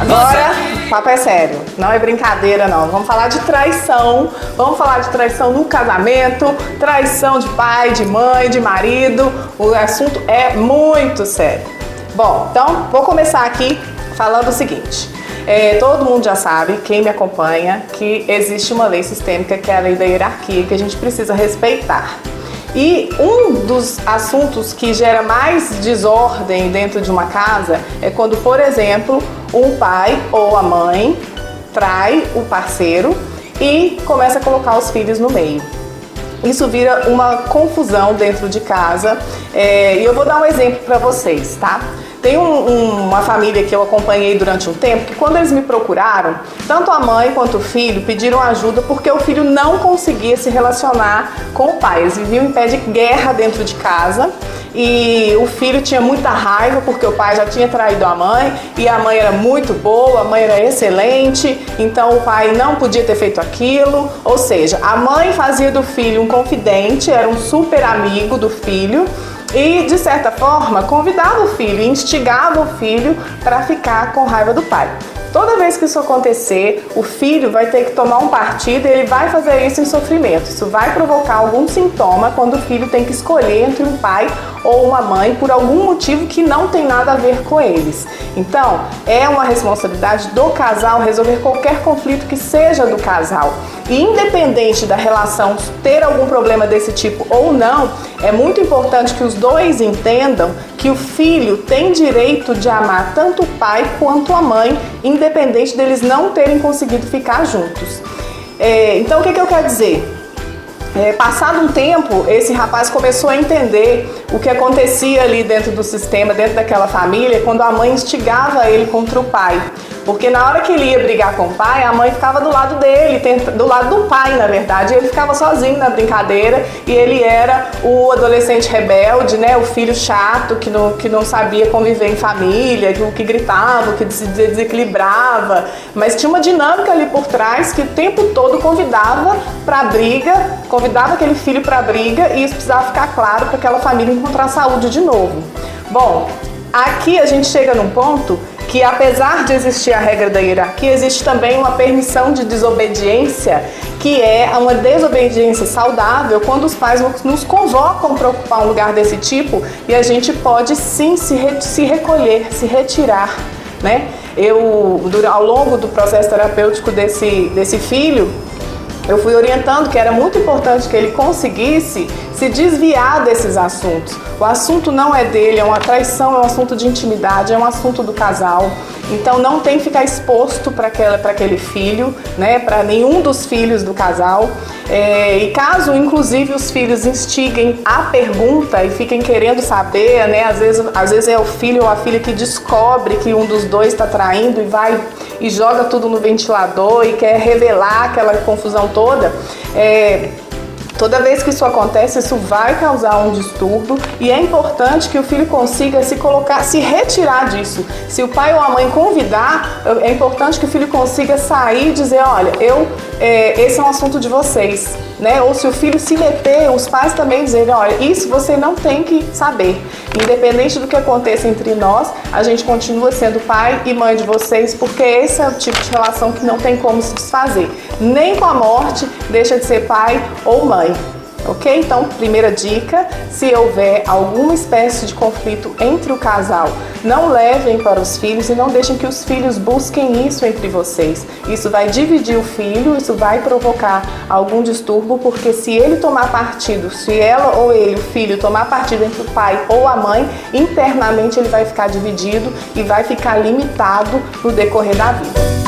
Agora, papo é sério, não é brincadeira não. Vamos falar de traição, vamos falar de traição no casamento, traição de pai, de mãe, de marido. O assunto é muito sério. Bom, então vou começar aqui falando o seguinte. Todo mundo já sabe, quem me acompanha, que existe uma lei sistêmica que é a lei da hierarquia, que a gente precisa respeitar. E um dos assuntos que gera mais desordem dentro de uma casa é quando, por exemplo, um pai ou a mãe trai o parceiro e começa a colocar os filhos no meio. Isso vira uma confusão dentro de casa e eu vou dar um exemplo para vocês, tá? Tem uma família que eu acompanhei durante um tempo que quando eles me procuraram, tanto a mãe quanto o filho pediram ajuda porque o filho não conseguia se relacionar com o pai. Eles viviam em pé de guerra dentro de casa e o filho tinha muita raiva porque o pai já tinha traído a mãe e a mãe era muito boa, a mãe era excelente, então o pai não podia ter feito aquilo. Ou seja, a mãe fazia do filho um confidente, era um super amigo do filho, e, de certa forma, convidava o filho, instigava o filho para ficar com raiva do pai. Toda vez que isso acontecer, o filho vai ter que tomar um partido e ele vai fazer isso em sofrimento. Isso vai provocar algum sintoma quando o filho tem que escolher entre um pai ou uma mãe por algum motivo que não tem nada a ver com eles. Então, é uma responsabilidade do casal resolver qualquer conflito que seja do casal. E independente da relação ter algum problema desse tipo ou não, é muito importante que os dois entendam que o filho tem direito de amar tanto o pai quanto a mãe, independente deles não terem conseguido ficar juntos. Então, o que eu quero dizer? Passado um tempo, esse rapaz começou a entender o que acontecia ali dentro do sistema, dentro daquela família, quando a mãe instigava ele contra o pai. Porque na hora que ele ia brigar com o pai, a mãe ficava do lado dele, do lado do pai, na verdade. Ele ficava sozinho na brincadeira e ele era o adolescente rebelde, né? O filho chato que não sabia conviver em família, que gritava, que se desequilibrava. Mas tinha uma dinâmica ali por trás que o tempo todo convidava pra briga, convidava aquele filho pra briga, e isso precisava ficar claro para aquela família encontrar saúde de novo. Bom, aqui a gente chega num ponto que, apesar de existir a regra da hierarquia, existe também uma permissão de desobediência, que é uma desobediência saudável, quando os pais nos convocam para ocupar um lugar desse tipo, e a gente pode sim se recolher, se retirar, né? Ao longo do processo terapêutico desse filho, eu fui orientando que era muito importante que ele conseguisse se desviar desses assuntos. O assunto não é dele, é uma traição, é um assunto de intimidade, é um assunto do casal. Então não tem que ficar exposto para aquele filho, né, para nenhum dos filhos do casal. E caso, inclusive, os filhos instiguem a pergunta e fiquem querendo saber, né, às vezes é o filho ou a filha que descobre que um dos dois está traindo e vai e joga tudo no ventilador e quer revelar aquela confusão toda. Toda vez que isso acontece, isso vai causar um distúrbio e é importante que o filho consiga se retirar disso. Se o pai ou a mãe convidar, é importante que o filho consiga sair e dizer, olha, esse é um assunto de vocês, né? Ou se o filho se meter, os pais também dizerem, olha, isso você não tem que saber. Independente do que aconteça entre nós, a gente continua sendo pai e mãe de vocês, porque esse é o tipo de relação que não tem como se desfazer. Nem com a morte deixa de ser pai ou mãe. Ok? Então, primeira dica, se houver alguma espécie de conflito entre o casal, não levem para os filhos e não deixem que os filhos busquem isso entre vocês. Isso vai dividir o filho, isso vai provocar algum distúrbio, porque se ele tomar partido, se ela ou ele, o filho, tomar partido entre o pai ou a mãe, internamente ele vai ficar dividido e vai ficar limitado no decorrer da vida.